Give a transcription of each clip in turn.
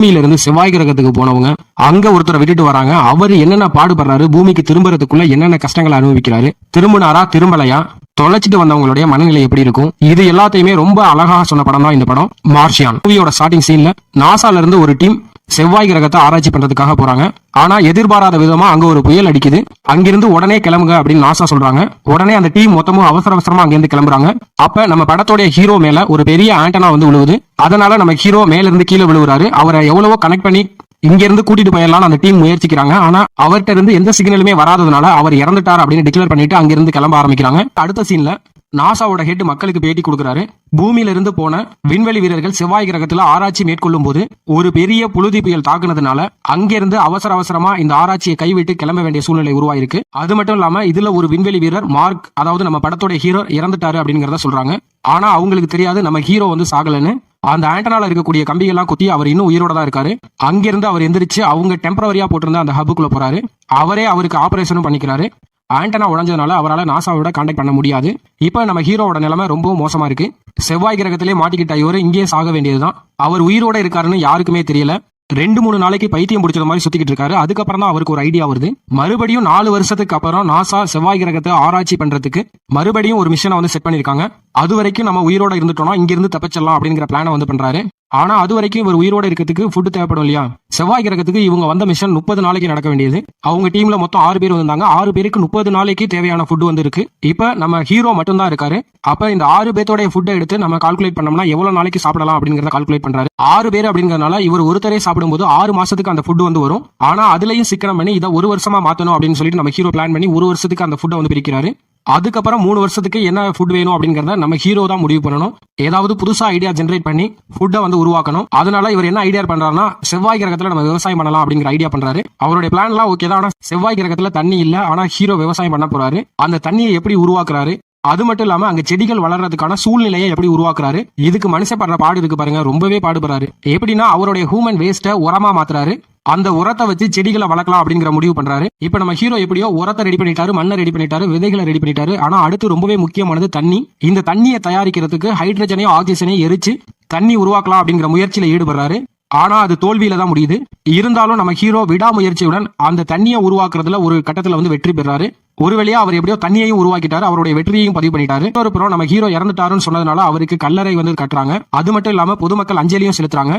பூமியில இருந்து செவ்வாய் கிரகத்துக்கு போனவங்க அங்க ஒருத்தரை விட்டுட்டு வராங்க. அவரு என்னென்ன பாடுபடுறாரு, பூமிக்கு திரும்புறதுக்குள்ள என்னென்ன கஷ்டங்களை அனுபவிக்கிறாரு, திரும்பினாரா திரும்பலையா, தொலைச்சிட்டு வந்தவங்களுடைய மனநிலை எப்படி இருக்கும், இது எல்லாத்தையுமே ரொம்ப அழகா சொன்ன படம் தான் இந்த படம் மார்ஷியான். மூவியோட ஸ்டார்டிங் சீன்ல நாசால இருந்து ஒரு டீம் செவ்வாய் கிரகத்தை ஆராய்ச்சி பண்றதுக்காக போறாங்க. ஆனா எதிர்பாராத விதமா அங்க ஒரு புயல் அடிக்குது. அங்கிருந்து உடனே கிளம்புங்க அப்படின்னு நாசா சொல்றாங்க. உடனே அந்த டீம் மொத்தமும் அவசர அவசரமா அங்கிருந்து கிளம்புறாங்க. அப்ப நம்ம படத்தோட ஹீரோ மேல ஒரு பெரிய ஆண்டனா வந்து விழுவுது. அதனால நம்ம ஹீரோ மேல இருந்து கீழே விழுவுறாரு. அவரை எவ்வளவோ கனெக்ட் பண்ணி இங்க இருந்து கூட்டிட்டு போயிடலாம் அந்த டீம் முயற்சிக்கிறாங்க. ஆனா அவர்கிட்ட இருந்து எந்த சிக்னலுமே வராததுனால அவர் இறந்துட்டார் அப்படின்னு டிக்ளேர் பண்ணிட்டு அங்கிருந்து கிளம்ப ஆரம்பிக்கிறாங்க. அடுத்த சீன்ல நாசாவோட ஹெட் மக்களுக்கு பேட்டி கொடுக்கிறாரு. பூமியில இருந்து போன விண்வெளி வீரர்கள் செவ்வாய் கிரகத்துல ஆராய்ச்சி மேற்கொள்ளும் போது ஒரு பெரிய புழுதி புயல் தாக்குனதுனால அங்கிருந்து அவசர அவசரமா இந்த ஆராய்ச்சியை கைவிட்டு கிளம்ப வேண்டிய சூழ்நிலை உருவாயிருக்கு. அது மட்டும் இல்லாம இதுல ஒரு விண்வெளி வீரர் மார்க், அதாவது நம்ம படத்தோட ஹீரோ இறந்துட்டாரு அப்படிங்கறத சொல்றாங்க. ஆனா அவங்களுக்கு தெரியாது நம்ம ஹீரோ வந்து சாகலன்னு. அந்த ஆண்டனால இருக்கக்கூடிய கம்பிகள்லாம் குத்தி அவர் இன்னும் உயிரோட தான் இருக்காரு. அங்கிருந்து அவர் எந்திரிச்சு அவங்க டெம்பரவரியா போட்டிருந்த அந்த ஹப்புக்குள்ள போறாரு. அவரே அவருக்கு ஆபரேஷனும் பண்ணிக்கிறாரு. ஆண்டனா உடஞ்சதுனால அவரால் நாசாவோட கான்டாக்ட் பண்ண முடியாது. இப்ப நம்ம ஹீரோவோட நிலைமை ரொம்பவும் மோசமா இருக்கு. செவ்வாய் கிரகத்திலே மாட்டிக்கிட்ட இவர் இங்கேயே சாக வேண்டியதுதான். அவர் உயிரோட இருக்காருன்னு யாருக்குமே தெரியல. 2-3 நாளைக்கு பைத்தியம் பிடிச்சது மாதிரி சுத்திக்கிட்டு இருக்காரு. அதுக்கப்புறம் தான் அவருக்கு ஒரு ஐடியா வருது. மறுபடியும் 4 வருஷத்துக்கு அப்புறம் நாசா செவ்வாய் கிரகத்தை ஆராய்ச்சி பண்றதுக்கு மறுபடியும் ஒரு மிஷனை வந்து செட் பண்ணிருக்காங்க. அது வரைக்கும் நம்ம உயிரோட இருந்துட்டோம்னா இங்க இருந்து தப்பிச்சிடலாம் அப்படிங்கிற பிளானை வந்து பண்றாரு. ஆனா அது வரைக்கும் இவர் உயிரோட இருக்கிறதுக்கு ஃபுட் தேவைப்படும் இல்லையா. செவ்வாய் கிரகத்துக்கு இவங்க வந்த மிஷன் 30 நாளைக்கு நடக்க வேண்டியது. அவங்க டீம்ல மொத்தம் 6 பேர் வந்தாங்க. 6 பேருக்கு 30 நாளைக்கு தேவையான ஃபுட் வந்து இருக்கு. இப்ப நம்ம ஹீரோ மட்டும் தான் இருக்காரு. அப்ப இந்த 6 பேர்த்தோட ஃபுட்டை எடுத்து நம்ம கால்குலேட் பண்ணோம்னா எவ்வளவு நாளைக்கு சாப்பிடலாம் அப்படிங்கறத கால்குலேட் பண்றாரு. 6 பேர் அப்படிங்கறதுனால இவர் ஒருத்தரே சாப்பிடும்போது 6 மாசத்துக்கு அந்த ஃபுட் வந்து வரும். ஆனா அதுலயும் சிக்கனம் பண்ணி இதை 1 வருஷமா மாத்தணும் அப்படின்னு சொல்லிட்டு நம்ம ஹீரோ பிளான் பண்ணி 1 வருஷத்துக்கு அந்த ஃபுட்டை வந்து பிரிக்கிறாரு. அதுக்கப்புறம் 3 வருஷத்துக்கு என்ன ஃபுட் வேணும் அப்படிங்கறத நம்ம ஹீரோ தான் முடிவு பண்ணணும். ஏதாவது புதுசா ஐடியா ஜெனரேட் பண்ணி ஃபுட்டை வந்து உருவாக்கணும். அதனால இவர் என்ன ஐடியா பண்றாருன்னா செவ்வாய் கிரகத்துல நம்ம விவசாயம் பண்ணலாம் அப்படிங்கிற ஐடியா பண்றாரு. அவருடைய பிளான் எல்லாம் ஓகே தான். ஆனா செவ்வாய் கிரகத்துல தண்ணி இல்ல. ஆனா ஹீரோ விவசாயம் பண்ண போறாரு. அந்த தண்ணியை எப்படி உருவாக்குறாரு, அது மட்டும் இல்லாம அங்க செடிகள் வளர்றதுக்கான சூழ்நிலையை எப்படி உருவாக்குறாரு, இதுக்கு மனுஷன் படுற பாடு இருக்கு பாருங்க, ரொம்பவே பாடுபடுறாரு. எப்படின்னா அவருடைய ஹியூமன் வேஸ்ட்டை உரமா மாத்துறாரு. அந்த உரத்தை வச்சு செடிகளை வளர்க்கலாம் அப்படிங்கிற முடிவு பண்றாரு. இப்ப நம்ம ஹீரோ எப்படியோ உரத்தை ரெடி பண்ணிட்டாரு, மண்ணை ரெடி பண்ணிட்டாரு, விதைகளை ரெடி பண்ணிட்டாரு. ஆனா அடுத்து ரொம்பவே முக்கியமானது தண்ணி. இந்த தண்ணியை தயாரிக்கிறதுக்கு ஹைட்ரஜனையும் ஆக்சிஜனையும் எரிச்சு தண்ணி உருவாக்கலாம் அப்படிங்கிற முயற்சியில ஈடுபடுறாரு. ஆனா அது தோல்வியில தான் முடியுது. இருந்தாலும் நம்ம ஹீரோ விடாமுயற்சியுடன் அந்த தண்ணியை உருவாக்குறதுல ஒரு கட்டத்துல வந்து வெற்றி பெறாரு. ஒரு வழியா அவர் எப்படியோ தண்ணியையும் உருவாக்கிட்டாரு, அவருடைய வெற்றியையும் பதிவு பண்ணிட்டாரு. இன்னொரு புறம் நம்ம ஹீரோ இறந்துட்டாருன்னு சொன்னதுனால அவருக்கு கல்லறை வந்து கட்டுறாங்க. அது மட்டும் இல்லாம பொதுமக்கள் அஞ்சலியும் செலுத்துறாங்க.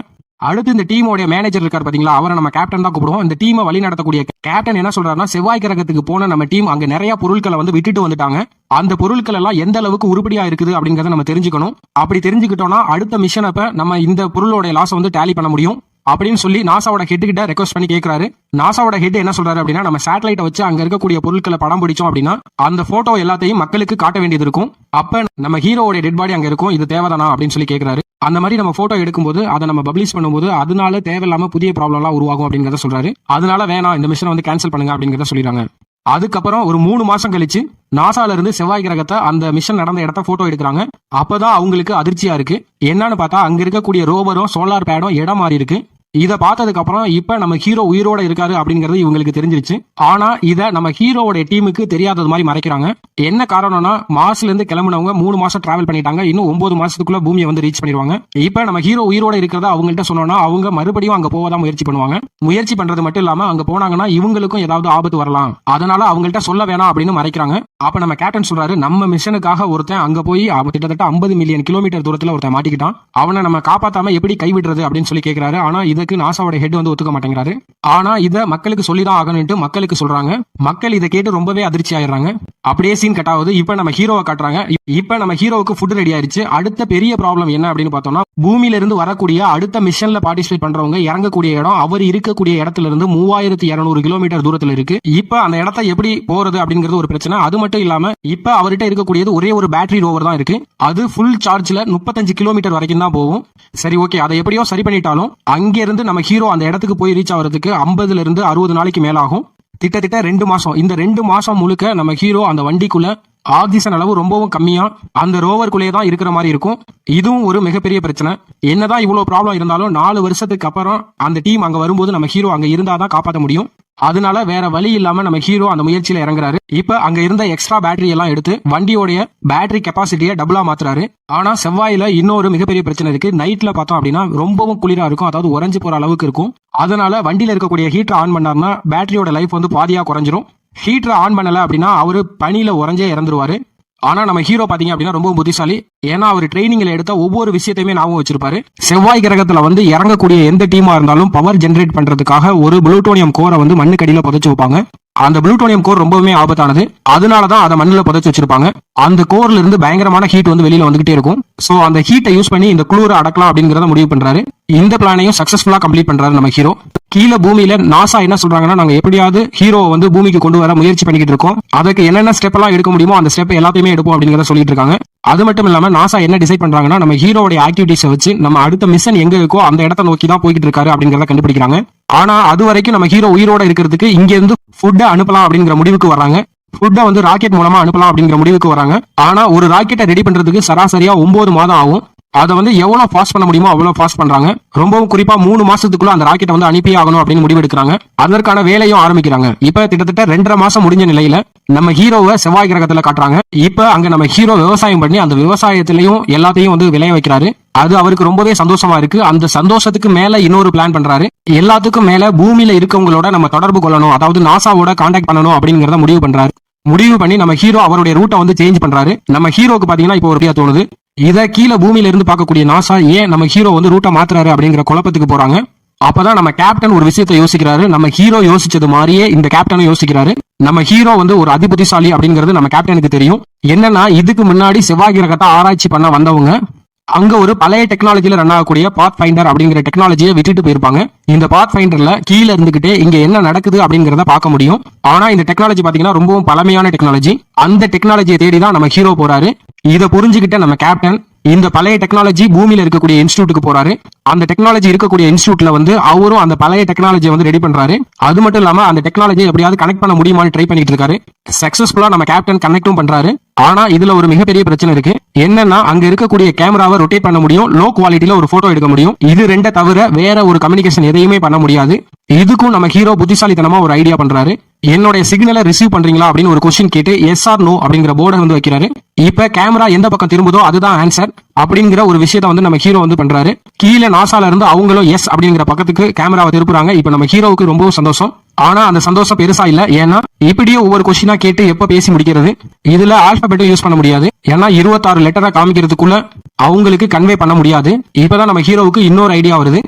அடுத்து இந்த டீமோட மேனேஜர் இருக்காரு பாத்தீங்களா, அவரை நம்ம கேப்டன் தான் கூப்பிடுவோம். இந்த டீமை வழி நடத்தக்கூடிய கேப்டன் என்ன சொல்றாருன்னா, செவ்வாய் கிரகத்துக்கு போன நம்ம டீம் அங்க நிறைய பொருட்களை வந்து விட்டுட்டு வந்துட்டாங்க. அந்த பொருட்கள் எல்லாம் எந்த அளவுக்கு உருப்படியா இருக்குது அப்படிங்கறத நம்ம தெரிஞ்சுக்கணும். அப்படி தெரிஞ்சுக்கிட்டோம்னா அடுத்த மிஷன் அப்ப நம்ம இந்த பொருளோட லாஸ் வந்து டேலி பண்ண முடியும் அப்படின்னு சொல்லி நாசாவோட ஹெட் கிட்ட ரெக்வஸ்ட் பண்ணி கேட்கிறாரு. நாசாவோட ஹெட் என்ன சொல்றாரு அப்படின்னா, நம்ம சேட்டலைட்டை வச்சு அங்க இருக்கக்கூடிய பொருட்களை படம் பிடிச்சோம் அப்படின்னா அந்த போட்டோ எல்லாத்தையும் மக்களுக்கு காட்ட வேண்டியது இருக்கும். அப்ப நம்ம ஹீரோவோட டெட் பாடி அங்க இருக்கும், இது தேவைதானா அப்படின்னு சொல்லி கேட்கிறாரு. அந்த மாதிரி நம்ம போட்டோ எடுக்கும்போது அதை நம்ம பப்ளிஷ் பண்ணும்போது அதனால தேவையில்லாம புதிய ப்ராப்ளம் எல்லாம் உருவாகும் அப்படிங்கறத சொல்றாரு. அதனால வேணாம், இந்த மிஷனை வந்து கேன்சல் பண்ணுங்க அப்படிங்கறத சொல்லிடுறாங்க. அதுக்கப்புறம் ஒரு 3 மாசம் கழிச்சு நாசால இருந்து செவ்வாய் கிரகத்தை அந்த மிஷன் நடந்த இடத்த போட்டோ எடுக்கிறாங்க. அப்பதான் அவங்களுக்கு அதிர்ச்சியா இருக்கு. என்னன்னு பார்த்தா அங்க இருக்கக்கூடிய ரோவரும் சோலார் பேடும் இடம் மாறி இருக்கு. இதை பார்த்ததுக்கு அப்புறம் இப்ப நம்ம ஹீரோ உயிரோட இருக்காரு அப்படிங்கறது இவங்களுக்கு தெரிஞ்சிருச்சு. ஆனா இத நம்ம ஹீரோவோட டீமுக்கு தெரியாதது மாதிரி மறைக்கிறாங்க. என்ன காரணம்னா மாஸ்ல இருந்து கிளம்பினவங்க 3 மாசம் டிராவல் பண்ணிட்டாங்க. இன்னும் 9 மாசத்துக்குள்ள பூமியை வந்து ரீச் பண்ணிடுவாங்க. இப்ப நம்ம ஹீரோ உயிரோட இருக்கிறத அவங்கள்ட்ட சொன்னோம்னா அவங்க மறுபடியும் அங்க போவதான் முயற்சி பண்ணுவாங்க. முயற்சி பண்றது மட்டும் இல்லாம அங்க போனாங்கன்னா இவங்களுக்கும் ஏதாவது ஆபத்து வரலாம். அதனால அவங்கள்ட்ட சொல்ல வேணாம் அப்படின்னு மறைக்கிறாங்க. அப்ப நம்ம கேப்டன் சொல்றாரு, நம்ம மிஷனுக்காக ஒருத்தன் அங்க போய் கிட்டத்தட்ட 50 மில்லியன் கிலோமீட்டர் தூரத்துல ஒருத்தன் மாட்டிக்கிட்டான். அவனை நம்ம காப்பாத்தாம எப்படி கைவிடுறது அப்படின்னு சொல்லி கேட்கிறாரு. ஆனா இதுக்கு நாசாவோட ஹெட் வந்து ஒத்துக்க மாட்டேங்கிறாரு. ஆனா இத மக்களுக்கு சொல்லிதான் ஆகணும்னு மக்களுக்கு சொல்றாங்க. மக்கள் இதை கேட்டு ரொம்பவே அதிர்ச்சி ஆயிடுறாங்க. அப்படியே சீன் கட் ஆகுது. இப்ப நம்ம ஹீரோவை காட்டுறாங்க. இப்ப நம்ம ஹீரோவுக்கு ஃபுட் ரெடி ஆயிருச்சு. அடுத்த பெரிய ப்ராப்ளம் என்ன அப்படின்னு பார்த்தோம்னா, பூமியில இருந்து வரக்கூடிய அடுத்த மிஷன்ல பார்ட்டிசிபேட் பண்றவங்க இறங்கக்கூடிய இடம் அவர் இருக்கக்கூடிய இடத்துல இருந்து 3200 கிலோமீட்டர் தூரத்துல இருக்கு. இப்ப அந்த இடத்தை எப்படி போறது அப்படிங்கிறது ஒரு பிரச்சனை. அது மட்டும் இல்லாம இப்ப அவர்கிட்ட இருக்கக்கூடியது ஒரே ஒரு பேட்டரி ரோவர் தான் இருக்கு. அது ஃபுல் சார்ஜ்ல 35 கிலோமீட்டர் வரைக்கும் தான் போகும். சரி, ஓகே, அதை எப்படியோ சரி பண்ணிட்டாலும் அங்க இருந்து நம்ம ஹீரோ அந்த இடத்துக்கு போய் ரீச் ஆகிறதுக்கு 50 இருந்து 60 நாளைக்கு மேல ஆகும். கிட்டத்தட்ட 2 மாசம். இந்த 2 மாசம் முழுக்க நம்ம ஹீரோ அந்த வண்டிக்குள்ள ஆக்சிஜன் அளவு ரொம்பவும் கம்மியா அந்த ரோவருக்குள்ளேயே தான் இருக்கிற மாதிரி இருக்கும். இதுவும் ஒரு மிகப்பெரிய பிரச்சனை. என்னதான் இவ்வளவு ப்ராப்ளம் இருந்தாலும் 4 வருஷத்துக்கு அப்புறம் அந்த டீம் அங்க வரும்போது நம்ம ஹீரோ அங்க இருந்தாதான் காப்பாற்ற முடியும். அதனால வேற வழி இல்லாம நம்ம ஹீரோ அந்த முயற்சியில இறங்குறாரு. இப்ப அங்க இருந்த எக்ஸ்ட்ரா பேட்டரி எல்லாம் எடுத்து வண்டியோடைய பேட்டரி கெப்பாசிட்டியை டபுளா மாத்துறாரு. ஆனா செவ்வாயில இன்னொரு மிகப்பெரிய பிரச்சனை இருக்கு. நைட்ல பார்த்தோம் அப்படின்னா ரொம்பவும் குளிரா இருக்கும், அதாவது உறைஞ்சு போற அளவுக்கு இருக்கும். அதனால வண்டியில இருக்கக்கூடிய ஹீட்டர் ஆன் பண்ணாருன்னா பேட்டரியோட லைஃப் வந்து பாதியா குறைஞ்சிரும். ஹீட்டர் ஆன் பண்ணல அப்படின்னா அவரு பனியில உறைஞ்சே இறந்துருவாரு. ஆனா நம்ம ஹீரோ பாத்தீங்க அப்படின்னா ரொம்ப புத்திசாலி. ஏன்னா அவர் ட்ரைனிங்ல எடுத்த ஒவ்வொரு விஷயத்தையுமே ஞாபகம் வச்சிருப்பாரு. செவ்வாய் கிரகத்துல வந்து இறங்கக்கூடிய எந்த டீமா இருந்தாலும் பவர் ஜெனரேட் பண்றதுக்காக ஒரு புளூட்டோனியம் கோரை வந்து மண்ணுக்கடியில புதைச்சு வைப்பாங்க. அந்த புளூட்டோனியம் கோர் ரொம்பவுமே ஆபத்தானது. அதனாலதான் அதை மண்ணில் புதைச்சு வச்சிருப்பாங்க. அந்த கோர்ல இருந்து பயங்கரமான ஹீட் வந்து வெளியில வந்துகிட்டே இருக்கும். சோ அந்த ஹீட்டை யூஸ் பண்ணி இந்த குளூரை அடக்கலாம் அப்படிங்கறத முடிவு பண்றாரு. இந்த பிளானையும் சக்சஸ்ஃபுல்லா கம்ப்ளீட் பண்றாரு நம்ம ஹீரோ. கீழே பூமியில நாசா என்ன சொல்றாங்கன்னா, நாங்க எப்படியாவது ஹீரோவை வந்து பூமிக்கு கொண்டு வர முயற்சி பண்ணிக்கிட்டு இருக்கோம். அதுக்கு என்னென்ன ஸ்டெப் எல்லாம் எடுக்க முடியுமோ அந்த ஸ்டெப் எல்லாத்தையுமே எடுப்போம் அப்படிங்கறத சொல்லிட்டு இருக்காங்க. அது மட்டும் இல்லாம நாசா என்ன டிசைட் பண்றாங்கன்னா, நம்ம ஹீரோட ஆக்டிவிட்டிஸை வச்சு நம்ம அடுத்த மிஷன் எங்க இருக்கோ அந்த இடத்த நோக்கி தான் போய்கிட்டு இருக்காரு அப்படிங்கறத கண்டுபிடிக்கிறாங்க. ஆனா அது வரைக்கும் நம்ம ஹீரோ உயிரோட இருக்கிறதுக்கு இங்க இருந்து ஃபுட்டை அனுப்பலாம் அப்படிங்கிற முடிவுக்கு வராங்க. ஃபுட்டை வந்து ராக்கெட் மூலமா அனுப்பலாம் அப்படிங்கிற முடிவுக்கு வராங்க. ஆனா ஒரு ராக்கெட்டை ரெடி பண்றதுக்கு சராசரியா 9 மாதம் ஆகும். அதை வந்து எவ்வளவு ஃபாஸ்ட் பண்ண முடியுமோ அவ்வளவு ஃபாஸ்ட் பண்றாங்க. ரொம்பவும் குறிப்பா 3 மாசத்துக்குள்ள அந்த ராக்கெட்டை வந்து அனுப்பி ஆகணும் அப்படின்னு முடிவு எடுக்கிறாங்க. அதற்கான வேலையும் ஆரம்பிக்கிறாங்க. இப்ப கிட்டத்தட்ட 2.5 மாசம் முடிஞ்ச நிலையில நம்ம ஹீரோவை செவ்வாய் கிரகத்துல காட்டுறாங்க. இப்ப அங்க நம்ம ஹீரோ விவசாயம் பண்ணி அந்த விவசாயத்திலையும் எல்லாத்தையும் வந்து விளைய வைக்கிறாரு. அது அவருக்கு ரொம்பவே சந்தோஷமா இருக்கு. அந்த சந்தோஷத்துக்கு மேல இன்னொரு பிளான் பண்றாரு. எல்லாத்துக்கும் மேல பூமியில இருக்கவங்களோட நம்ம தொடர்பு கொள்ளணும், அதாவது நாசாவோட கான்டாக்ட் பண்ணணும் அப்படிங்கறத முடிவு பண்றாரு. முடிவு பண்ணி நம்ம ஹீரோ அவருடைய ரூட்டை வந்து சேஞ்ச் பண்றாரு. நம்ம ஹீரோக்கு பாத்தீங்கன்னா இப்போ ஒரு தோணுது, இத கீழே பூமியில இருந்து பார்க்கக்கூடிய நாசா ஏன் நம்ம ஹீரோ வந்து ரூட்டை மாத்துறாரு அப்படிங்கிற குழப்பத்துக்கு போறாங்க. அப்பதான் நம்ம கேப்டன் ஒரு விஷயத்தை யோசிக்கிறாரு. நம்ம ஹீரோ யோசிச்சது மாதிரியே இந்த கேப்டனும் யோசிக்கிறாரு. நம்ம ஹீரோ வந்து ஒரு அதிபுத்திசாலி அப்படிங்கிறது நம்ம கேப்டனுக்கு தெரியும். என்னன்னா இதுக்கு முன்னாடி செவ்வாய் கிரகத்தை ஆராய்ச்சி பண்ண வந்தவங்க அங்க ஒரு பழைய டெக்னாலஜில ரன் ஆகக்கூடிய பாத் ஃபைண்டர் அப்படிங்கிற டெக்னாலஜியை விட்டுட்டு போயிருப்பாங்க. இந்த பாத் ஃபைண்டர்ல கீழே இருந்துகிட்டே இங்க என்ன நடக்குது அப்படிங்கறத பார்க்க முடியும். ஆனா இந்த டெக்னாலஜி பாத்தீங்கன்னா ரொம்பவும் பழமையான டெக்னாலஜி. அந்த டெக்னாலஜியை தேடிதான் நம்ம ஹீரோ போறாரு. இதை புரிஞ்சுக்கிட்ட நம்ம கேப்டன் இந்த பழைய டெக்னாலஜி பூமியில இருக்கக்கூடிய இன்ஸ்டியூட்டுக்கு போறாரு. அந்த டெக்னாலஜி இருக்கக்கூடிய இன்ஸ்டியூட்ல வந்து அவரும் அந்த பழைய டெக்னாலஜியை வந்து ரெடி பண்றாரு. அது மட்டும் இல்லாம அந்த டெக்னாலஜி எப்படியாவது கனெக்ட் பண்ண முடியுமான்னு ட்ரை பண்ணிட்டு இருக்காரு. சக்சஸ்ஃபுல்லா நம்ம கேப்டன் கனெக்டும் பண்றாரு. ஆனா இதுல ஒரு மிகப்பெரிய பிரச்சனை இருக்கு. என்னன்னா அங்க இருக்கக்கூடிய கேமராவை ரொட்டேட் பண்ண முடியும், லோ குவாலிட்டியில ஒரு போட்டோ எடுக்க முடியும். இது ரெண்ட தவிர வேற ஒரு கம்யூனிகேஷன் எதையுமே பண்ண முடியாது. இதுக்கும் நம்ம ஹீரோ புத்திசாலித்தனமா ஒரு ஐடியா பண்றாரு. என்னுடைய சிக்னலை ரிசீவ் பண்றீங்களா அப்படின்னு ஒரு கொஸ்டின் கேட்டு எஸ் ஆர் நோ அப்படிங்கிற போர்டை வந்து வைக்கிறாரு. இப்ப கேமரா எந்த பக்கம் திரும்புதோ அதுதான் ஆன்சர் அப்படிங்கிற ஒரு விஷயத்தை வந்து நம்ம ஹீரோ வந்து பண்றாரு. கீழே நாசால இருந்து அவங்களும் எஸ் அப்படிங்கிற பக்கத்துக்கு கேமராவை திருப்புறாங்க. இப்ப நம்ம ஹீரோவுக்கு ரொம்பவும் சந்தோஷம். ஆனா அந்த சந்தோஷம் பெருசா இல்ல. ஏன்னா இப்படியே ஒவ்வொரு கொஸ்டினா கேட்டு எப்ப பேசி முடிக்கிறது. இதுல ஆல்பாபெட்டும் யூஸ் பண்ண முடியாது. ஏன்னா 26 லெட்டரா காமிக்கிறதுக்குள்ள அவங்களுக்கு கன்வே பண்ண முடியாது. இப்பதான் நம்ம ஹீரோவுக்கு இன்னொரு ஐடியா வருது.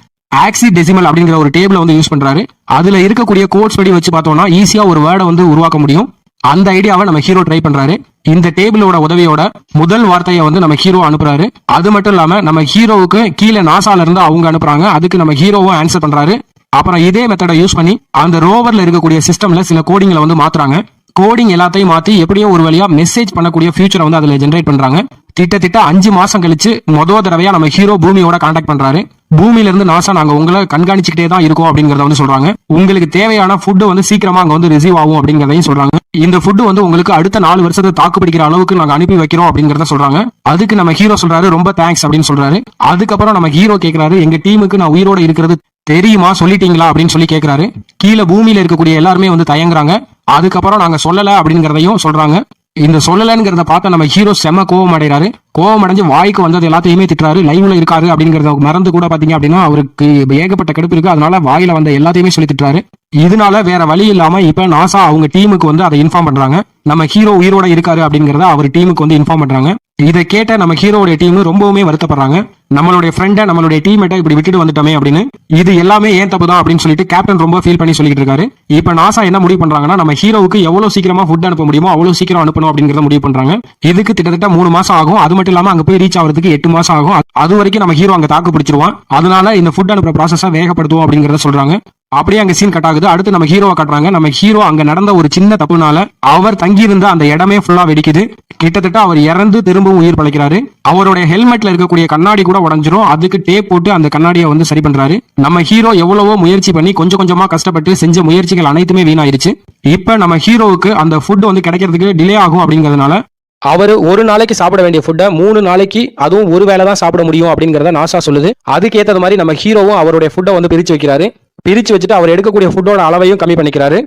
ஆக்சி டெசிமல் அப்படிங்கிற ஒரு டேபிள வந்து யூஸ் பண்றாரு. அதுல இருக்கக்கூடிய கோட்ஸ் படி வச்சு பார்த்தோம்னா ஈஸியா ஒரு வேர்டை வந்து உருவாக்க முடியும். அந்த ஐடியாவை நம்ம ஹீரோ ட்ரை பண்றாரு. இந்த டேபிளோட உதவியோட முதல் வார்த்தையை வந்து நம்ம ஹீரோ அனுப்புறாரு. அது மட்டும் இல்லாம நம்ம ஹீரோவுக்கு கீழே நாசால இருந்து அவங்க அனுப்புறாங்க. அதுக்கு நம்ம ஹீரோவும் ஆன்சர் பண்றாரு. அப்புறம் இதே மெத்தடை யூஸ் பண்ணி அந்த ரோவர்ல இருக்கக்கூடிய சிஸ்டம்ல சில கோடிங்களை வந்து மாத்துறாங்க. கோடிங் எல்லாத்தையும் மாத்தி எப்படியோ ஒரு வழியா மெசேஜ் பண்ணக்கூடிய ஃபியூச்சரை வந்து அதுல ஜெனரேட் பண்றாங்க. திட்ட 5 மாசம் கழிச்சு முதல் தடவையா நம்ம ஹீரோ பூமியோட கான்டாக்ட் பண்றாரு. பூமியில இருந்து நாசா நாங்க உங்களை கண்காணிச்சுக்கிட்டே தான் இருக்கோம் அப்படிங்கறத வந்து சொல்றாங்க. உங்களுக்கு தேவையான ஃபுட் வந்து சீக்கிரமா அங்க வந்து ரிசீவ் ஆகும் அப்படிங்கறதையும் சொல்றாங்க. இந்த ஃபுட் வந்து உங்களுக்கு அடுத்த 4 வருஷத்தை தாக்கு பிடிக்கிற அளவுக்கு நாங்க அனுப்பி வைக்கிறோம் அப்படிங்கறத சொல்றாங்க. அதுக்கு நம்ம ஹீரோ சொல்றாரு ரொம்ப தேங்க்ஸ் அப்படின்னு சொல்றாரு. அதுக்கப்புறம் நம்ம ஹீரோ கேட்கிறாரு, எங்க டீமுக்கு நான் உயிரோட இருக்கிறது தெரியுமா, சொல்லிட்டீங்களா அப்படின்னு சொல்லி கேட்கிறாரு. கீழே பூமியில இருக்கக்கூடிய எல்லாருமே வந்து தயங்குறாங்க. அதுக்கப்புறம் நாங்க சொல்லல அப்படிங்கறதையும் சொல்றாங்க. இந்த சொல்லலங்கிறத பார்த்த நம்ம ஹீரோ செம்ம கோவம் அடைறாரு. கோவம் அடைஞ்சு வாய்க்கு வந்தது எல்லாத்தையுமே திட்டுறாரு. லைவ்ல இருக்காரு அப்படிங்கறத மறந்து கூட பாத்தீங்க அப்படின்னா அவருக்கு ஏகப்பட்ட கடுப்பு இருக்கு. அதனால வாயில வந்த எல்லாத்தையுமே சொல்லி திட்டுறாரு. இதனால வேற வழி இல்லாம இப்ப நாசா அவங்க டீமுக்கு வந்து அதை இன்ஃபார்ம் பண்றாங்க. நம்ம ஹீரோ உயிரோட இருக்காரு அப்படிங்கறத அவர் டீமுக்கு வந்து இன்ஃபார்ம் பண்றாங்க. இதை கேட்ட நம்ம ஹீரோடைய டீம் ரொம்பவுமே வருத்தப்படுறாங்க. நம்மளுடைய ஃப்ரெண்டை நம்மளுடைய டீம்மேட்டை இப்படி விட்டுட்டு வந்துட்டோமே அப்படின்னு. இது எல்லாமே ஏன் தப்பு தான் அப்படின்னு சொல்லிட்டு கேப்டன் ரொம்ப ஃபீல் பண்ணி சொல்லிட்டு இருக்காரு. இப்ப நாசா என்ன முடிவு பண்றாங்கன்னா, நம்ம ஹீரோவுக்கு எவ்வளவு சீக்கிரமா ஃபுட் அனுப்ப முடியுமோ அவ்வளவு சீக்கிரம் அனுப்பணும் அப்படிங்கறத முடிவு பண்றாங்க. இதுக்கு கிட்டத்தட்ட 3 மாசம் ஆகும். அது மட்டும் இல்லாம அங்க போய் ரீச் ஆகிறதுக்கு 8 மாசம் ஆகும். அது வரைக்கும் நம்ம ஹீரோ அங்க தாக்கு பிடிச்சிருவான். அதனால இந்த ஃபுட் அனுப்புற ப்ராசஸை வேகப்படுத்துவோம் அப்படிங்கறத சொல்றாங்க. அப்படியே அங்க சீன் கட் ஆகுது. அடுத்து நம்ம ஹீரோவை காட்டுறாங்க. நம்ம ஹீரோ அங்க நடந்த ஒரு சின்ன தப்புனால அவர் தங்கி இருந்த அந்த இடமே ஃபுல்லா வெடிக்குது. கிட்டத்தட்ட அவர் இறந்து திரும்பவும் உயிர் பழைக்கிறாரு. அவருடைய ஹெல்மெட்ல இருக்கக்கூடிய கண்ணாடி கூட உடைஞ்சிரும். அதுக்கு டேப் போட்டு அந்த கண்ணாடியை வந்து சரி பண்றாரு. நம்ம ஹீரோ எவ்வளவோ முயற்சி பண்ணி கொஞ்சம் கொஞ்சமா கஷ்டப்பட்டு செஞ்ச முயற்சிகள் அனைத்துமே வீணாயிருச்சு. இப்ப நம்ம ஹீரோவுக்கு அந்த ஃபுட் வந்து கிடைக்கிறதுக்கு டிலே ஆகும் அப்படிங்கறதுனால அவர் ஒரு நாளைக்கு சாப்பிட வேண்டிய ஃபுட்டை 3 நாளைக்கு அதுவும் ஒரு வேளை தான் சாப்பிட முடியும் அப்படிங்கறத நாசா சொல்லுது. அதுக்கு ஏற்றது மாதிரி நம்ம ஹீரோவும் அவருடைய ஃபுட்டை வந்து பிரிச்சு வைக்கிறாரு. பிரிச்சு வச்சுட்டு அவர் எடுக்கக்கூடிய ஃபுட்டோட அளவையும் கம்மி பண்ணிக்கிறாரு.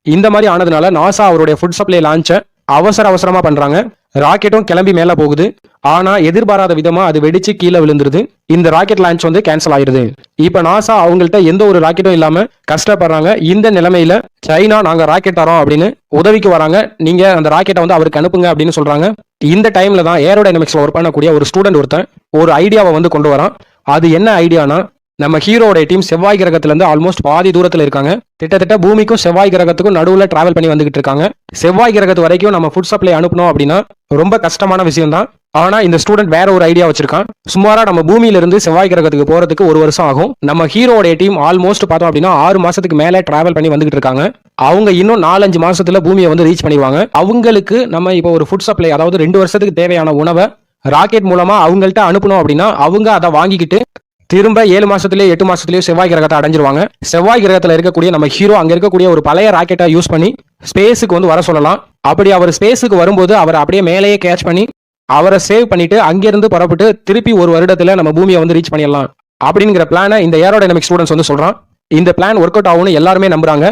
இந்த மாதிரி ஆனதுனால நாசா அவருடைய ஃபுட் சப்ளை லான்ச்சை அவசரமா பண்றாங்க. ராக்கெட்டும் கிளம்பி மேல போகுது. ஆனா எதிர்பாராத விதமா அது வெடிச்சு கீழே விழுந்துருது. இந்த ராக்கெட் லான்ச் வந்து கேன்சல் ஆயிருது. இப்ப நாசா அவங்கள்ட்ட எந்த ஒரு ராக்கெட்டும் இல்லாம கஷ்டப்படுறாங்க. இந்த நிலைமையில சைனா நாங்க ராக்கெட் தரோம் அப்படின்னு உதவிக்கு வராங்க. நீங்க அந்த ராக்கெட்டை வந்து அவருக்கு அனுப்புங்க அப்படின்னு சொல்றாங்க. இந்த டைம்ல தான் ஏரோடைனமிக்ஸ்ல ஒர்க் பண்ணக்கூடிய ஒரு ஸ்டூடெண்ட் ஒருத்தன் ஒரு ஐடியாவை வந்து கொண்டு வரான். அது என்ன ஐடியானா, நம்ம ஹீரோட டீம் செவ்வாய் கிரகத்துல இருந்து ஆல்மோஸ்ட் பாதி தூரத்துல இருக்காங்க. கிட்டத்தட்ட பூமிக்கும் செவ்வாய் கிரகத்துக்கும் நடுவுல டிராவல் பண்ணி வந்துகிட்டு இருக்காங்க. செவ்வாய் கிரகத்து வரைக்கும் நம்ம ஃபுட் சப்ளை அனுப்பணும் அப்படின்னா ரொம்ப கஷ்டமான விஷயம் தான். ஆனா இந்த ஸ்டூடெண்ட் வேற ஒரு ஐடியா வச்சிருக்கான். சுமாரா நம்ம பூமியில இருந்து செவ்வாய் கிரகத்துக்கு போறதுக்கு 1 வருஷம் ஆகும். நம்ம ஹீரோட டீம் ஆல்மோஸ்ட் பார்த்தோம் அப்படின்னா 6 மாசத்துக்கு மேல டிராவல் பண்ணி வந்துகிட்டு இருக்காங்க. அவங்க இன்னும் 4-5 மாசத்துல பூமியை வந்து ரீச் பண்ணிடுவாங்க. அவங்களுக்கு நம்ம இப்போ ஒரு ஃபுட் சப்ளை, அதாவது 2 வருஷத்துக்கு தேவையான உணவை ராக்கெட் மூலமா அவங்கள்ட்ட அனுப்பணும் அப்படின்னா அவங்க அதை வாங்கிக்கிட்டு திரும்ப 7 மாசத்துலயே 8 மாசத்துலயே செவ்வாய் கிரகத்தை அடைஞ்சிருவாங்க. செவ்வாய் கிரகத்துல இருக்கக்கூடிய நம்ம ஹீரோ அங்க இருக்கக்கூடிய ஒரு பழைய ராக்கெட்டை யூஸ் பண்ணி ஸ்பேஸுக்கு வந்து வர சொல்லலாம். அப்படி அவர் ஸ்பேஸுக்கு வரும்போது அவரை அப்படியே மேலேயே கேட்ச் பண்ணி அவரை சேவ் பண்ணிட்டு அங்கிருந்து புறப்பட்டு திருப்பி 1 வருடத்துல நம்ம பூமியை வந்து ரீச் பண்ணிடலாம் அப்படிங்கிற பிளானை இந்த ஏரோடைனமிக் ஸ்டூடெண்ட்ஸ் வந்து சொல்றான். இந்த பிளான் ஒர்க் அவுட் ஆகும்னு எல்லாருமே நம்புறாங்க.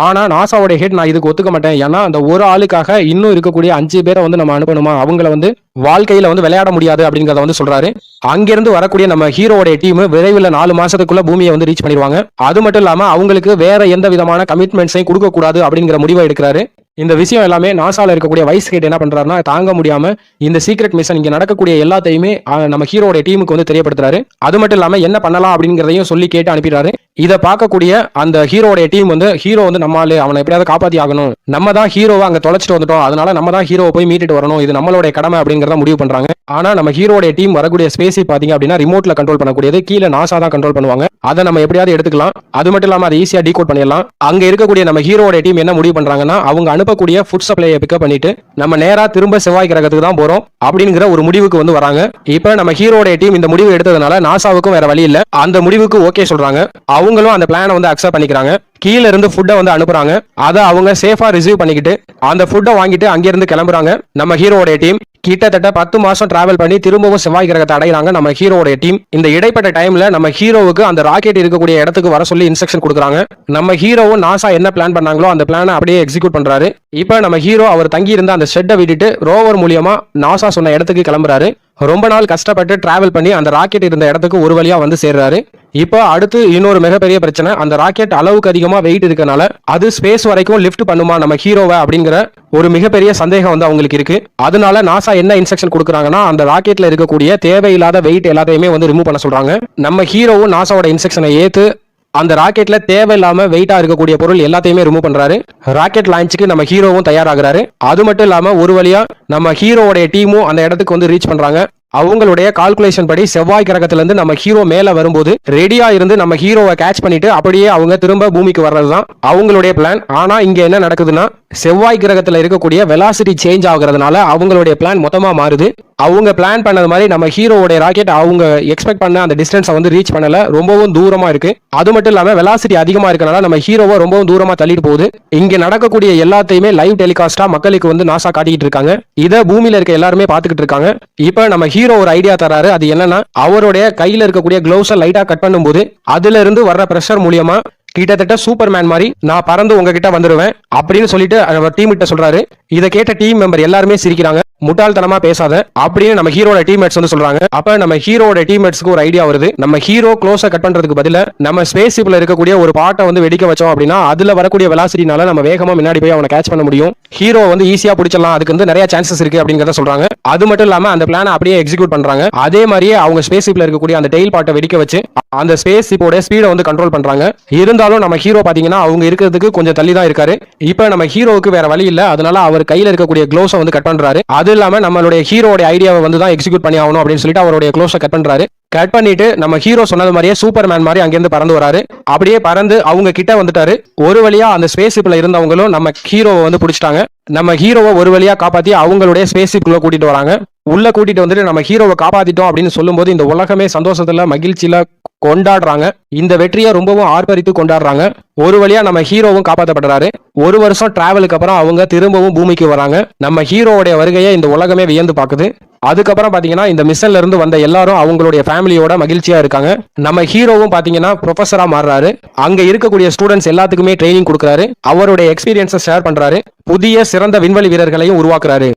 ஆனா நாசாவோட ஹெட் நான் இதுக்கு ஒத்துக்க மாட்டேன். ஏன்னா அந்த ஒரு ஆளுக்காக இன்னும் இருக்கக்கூடிய 5 பேரை வந்து நம்ம அனுப்பணுமா, அவங்கள வந்து வாழ்க்கையில வந்து விளையாட முடியாது அப்படிங்கறத வந்து சொல்றாரு. அங்கிருந்து வரக்கூடிய நம்ம ஹீரோட டீம் விரைவில் 4 மாசத்துக்குள்ள பூமியை வந்து ரீச் பண்ணிடுவாங்க. அது மட்டும் இல்லாம அவங்களுக்கு வேற எந்த விதமான கமிட்மெண்ட்ஸையும் கொடுக்க கூடாது அப்படிங்கிற முடிவை எடுக்கிறாரு. இந்த விஷயம் எல்லாமே நாசால இருக்கக்கூடிய வைஸ் ஹெட் என்ன பண்றாருன்னா, தாங்க முடியாம இந்த சீக்ரெட் மிஷன் இங்க நடக்கக்கூடிய எல்லாத்தையுமே நம்ம ஹீரோட டீமுக்கு வந்து தெரியப்படுத்துறாரு. அது மட்டும் இல்லாம என்ன பண்ணலாம் அப்படிங்கறதையும் சொல்லி கேட்டு அனுப்பிடுறாரு. இதை பார்க்கக்கூடிய அந்த ஹீரோட டீம் வந்து ஹீரோ வந்து நம்மால அவனை எப்படியாவது காப்பாத்தி ஆகணும், நம்ம தான் ஹீரோவை அங்க தொலைச்சிட்டு வந்துட்டோம், அதனால நம்ம தான் ஹீரோவை போய் மீட்டுட்டு வரணும், இது நம்மளுடைய கடமை அப்படிங்கறத முடிவு பண்றாங்க. ஆனா நம்ம ஹீரோட டீம் வரக்கூடிய ஸ்பேஸ் பாத்தீங்க அப்படின்னா ரிமோட்ல கண்ட்ரோல் பண்ணக்கூடியது. கீழே நாசா தான் கண்ட்ரோல் பண்ணுவாங்க. அதை நம்ம எப்படியாவது எடுத்துக்கலாம். அது மட்டும் இல்லாம அதை ஈஸியா டீகோட் பண்ணிடலாம். அங்க இருக்கக்கூடிய நம்ம ஹீரோட டீம் என்ன முடிவு பண்றாங்கன்னா, அவங்க அனுப்பக்கூடிய ஃபுட் சப்ளையை பிக்கப் பண்ணிட்டு நம்ம நேரா திரும்ப செவ்வாய் கிரகத்துக்கு தான் போறோம் அப்படிங்கிற ஒரு முடிவுக்கு வந்து வராங்க. இப்ப நம்ம ஹீரோட டீம் இந்த முடிவு எடுத்ததுனால நாசாவுக்கும் வேற வழி இல்ல, அந்த முடிவுக்கு ஓகே சொல்றாங்க. அவங்களும் அந்த பிளானை வந்து அக்செப்ட் பண்ணிக்கிறாங்க. கீழ இருந்து ஃபுட்டை வந்து அனுப்புறாங்க. அதை அவங்க சேஃபா ரிசீவ் பண்ணிக்கிட்டு அந்த ஃபுட்டை வாங்கிட்டு அங்கிருந்து கிளம்புறாங்க. நம்ம ஹீரோட டீம் கிட்டத்தட்ட 10 மாசம் டிராவல் பண்ணி திரும்பவும் செவ்வாய் கிரகத்தை அடைகிறாங்க நம்ம ஹீரோட டீம். இந்த இடைப்பட்ட டைம்ல நம்ம ஹீரோவுக்கு அந்த ராக்கெட் இருக்கக்கூடிய இடத்துக்கு வர சொல்லி இன்ஸ்ட்ரக்ஷன் கொடுக்குறாங்க. நம்ம ஹீரோவும் நாசா என்ன பிளான் பண்ணாங்களோ அந்த பிளானை அப்படியே எக்ஸிக்யூட் பண்றாரு. இப்ப நம்ம ஹீரோ அவர் தங்கி இருந்த அந்த ஷெட்டை விட்டுட்டு ரோவர் மூலியமா நாசா சொன்ன இடத்துக்கு கிளம்புறாரு. ரொம்ப நாள் கஷ்டப்பட்டு டிராவல் பண்ணி அந்த ராக்கெட் இருந்த இடத்துக்கு ஒரு வழியா வந்து சேர்றாரு. இப்போ அடுத்து இன்னொரு மிகப்பெரிய பிரச்சனை, அந்த ராக்கெட் அளவுக்கு அதிகமா வெயிட் இருக்கனால அது ஸ்பேஸ் வரைக்கும் லிஃப்ட் பண்ணுமா நம்ம ஹீரோவை அப்படிங்கிற ஒரு மிகப்பெரிய சந்தேகம் வந்து அவங்களுக்கு இருக்கு. அதனால நாசா என்ன இன்ஸ்ட்ரக்ஷன் கொடுக்குறாங்கன்னா, அந்த ராக்கெட்ல இருக்கக்கூடிய தேவையில்லாத வெயிட் எல்லாத்தையுமே வந்து ரிமூவ் பண்ண சொல்றாங்க. நம்ம ஹீரோவும் நாசாவோட இன்ஸ்ட்ரக்ஷனை ஏத்து அந்த ராக்கெட்ல தேவையில்லாம வெயிட்டா இருக்கக்கூடிய பொருள் எல்லாத்தையுமே ரிமூவ் பண்றாரு. ராக்கெட் லான்ச்சுக்கு நம்ம ஹீரோவும் தயாராகிறாரு. அது மட்டும் இல்லாம ஒரு வழியா நம்ம ஹீரோவோட டீமும் அந்த இடத்துக்கு வந்து ரீச் பண்றாங்க. அவங்களுடைய கால்குலேஷன் படி செவ்வாய் கிரகத்துல இருந்து நம்ம ஹீரோ மேல வரும்போது ரெடியா இருந்து நம்ம ஹீரோவை கேட்ச் பண்ணிட்டு அப்படியே அவங்க திரும்ப பூமிக்கு வர்றதுதான் அவங்களுடைய பிளான். ஆனா இங்க என்ன நடக்குதுன்னா, செவ்வாய் கிரகத்துல இருக்கக்கூடிய வெலாசிட்டி சேஞ்ச் ஆகுறதுனால அவங்களுடைய பிளான் மொத்தமா மாறுது. அவங்க பிளான் பண்ணது மாதிரி நம்ம ஹீரோவோட ராக்கெட் அவங்க எக்ஸ்பெக்ட் பண்ண அந்த டிஸ்டன்ஸை வந்து ரீச் பண்ணல, ரொம்பவும் தூரமா இருக்கு. அது மட்டும் இல்லாம வெலாசிட்டி அதிகமா இருக்கனால நம்ம ஹீரோவை ரொம்பவும் தூரமா தள்ளிட்டு போகுது. இங்க நடக்கக்கூடிய எல்லாத்தையுமே லைவ் டெலிகாஸ்டா மக்களுக்கு வந்து நாசா காட்டிக்கிட்டு இருக்காங்க. இத பூமியில இருக்க எல்லாருமே பாத்துக்கிட்டு இருக்காங்க. இப்ப நம்ம ஹீரோ ஒரு ஐடியா தராரு. அது என்னன்னா, அவருடைய கையில இருக்கக்கூடிய கிளவுஸை லைட்டா கட் பண்ணும்போது அதுல இருந்து வர்ற பிரஷர் மூலியமா கிட்டத்தட்ட சூப்பர்மேன் மாதிரி நான் பறந்து உங்ககிட்ட வந்துருவேன் அப்படின்னு சொல்லிட்டு டீம் கிட்ட சொல்றாரு. இதை கேட்ட டீம் மெம்பர் எல்லாருமே சிரிக்கிறாங்க. முட்டாள்தனமா பேசாத அப்படின்னு நம்ம ஹீரோட டீம்மேட்ஸ் வந்து சொல்றாங்க. அப்ப நம்ம ஹீரோட டீம்மேட்ஸ்க்கு ஒரு ஐடியா வருது. நம்ம ஹீரோ க்ளோஸா கட் பண்றதுக்கு பதிலா நம்ம ஸ்பேஸ் ஷிப்ல இருக்கக்கூடிய ஒரு பாட்டை வந்து வெடிக்க வச்சோம் அப்படின்னா அதுல வரக்கூடிய வெலாசிட்டினால நம்ம வேகமா முன்னாடி போய் அவனை கேட்ச் பண்ண முடியும். ஹீரோ வந்து ஈஸியா பிடிச்சிடலாம், அதுக்கு வந்து நிறைய சான்சஸ் இருக்கு அப்படிங்கறத சொல்றாங்க. அது மட்டும் இல்லாம அந்த பிளானை அப்படியே எக்ஸிக்யூட் பண்றாங்க. அதே மாதிரியே அவங்க ஸ்பேஸ் ஷிப்ல இருக்கக்கூடிய அந்த டெயில் பாட்டை வெடிக்க வச்சு அந்த ஸ்பேஸ் ஷிப்போட ஸ்பீடை வந்து கண்ட்ரோல் பண்றாங்க. இருந்தாலும் நம்ம ஹீரோ பாத்தீங்கன்னா அவங்க இருக்கிறதுக்கு கொஞ்சம் தள்ளி தான் இருக்காரு. இப்ப நம்ம ஹீரோவுக்கு வேற வழி இல்ல, அதனால அவர் கையில இருக்கக்கூடிய க்ளோஸை வந்து கட் பண்றாரு. அது இல்லாம நம்மளுடைய ஹீரோட ஐடியாவை வந்து தான் எக்ஸிக்யூட் பண்ணி ஆகணும் அப்படின்னு சொல்லிட்டு அவருடைய க்ளோஸை கட் பண்றாரு. கட் பண்ணிட்டு நம்ம ஹீரோ சொன்னது மாதிரியே சூப்பர்மேன் மாதிரி அங்கிருந்து பறந்து வராரு. அப்படியே பறந்து அவங்க கிட்ட வந்துட்டாரு. ஒரு வழியா அந்த ஸ்பேஸ் ஷிப்ல இருந்தவங்களும் நம்ம ஹீரோவை வந்து பிடிச்சிட்டாங்க. நம்ம ஹீரோவை ஒரு வழியா காப்பாத்தி அவங்களுடைய ஸ்பேஸ் ஷிப்குள்ள கூட்டிட்டு வராங்க. உள்ள கூட்டிட்டு வந்துட்டு நம்ம ஹீரோவை காப்பாத்திட்டோம் அப்படின்னு சொல்லும்போது இந்த உலகமே சந்தோஷத்துல மகிழ்ச்சியில கொண்டாடுறாங்க. இந்த வெற்றியை ரொம்பவும் ஆர்ப்பரித்து கொண்டாடுறாங்க. ஒரு வழியா நம்ம ஹீரோவும் காப்பாற்றப்படுறாரு. 1 வருஷம் டிராவலுக்கு அப்புறம் அவங்க திரும்பவும் பூமிக்கு வராங்க. நம்ம ஹீரோவுடைய வருகையை இந்த உலகமே வியந்து பாக்குது. அதுக்கப்புறம் பாத்தீங்கன்னா இந்த மிஷன்ல இருந்து வந்த எல்லாரும் அவங்களுடைய ஃபேமிலியோட மகிழ்ச்சியா இருக்காங்க. நம்ம ஹீரோவும் பாத்தீங்கன்னா ப்ரொஃபஸரா மாறுறாரு. அங்க இருக்கக்கூடிய ஸ்டூடெண்ட்ஸ் எல்லாத்துக்குமே ட்ரைனிங் கொடுக்குறாரு. அவருடைய எக்ஸ்பீரியன்ஸை ஷேர் பண்றாரு. புதிய சிறந்த விண்வெளி வீரர்களையும் உருவாக்குறாரு.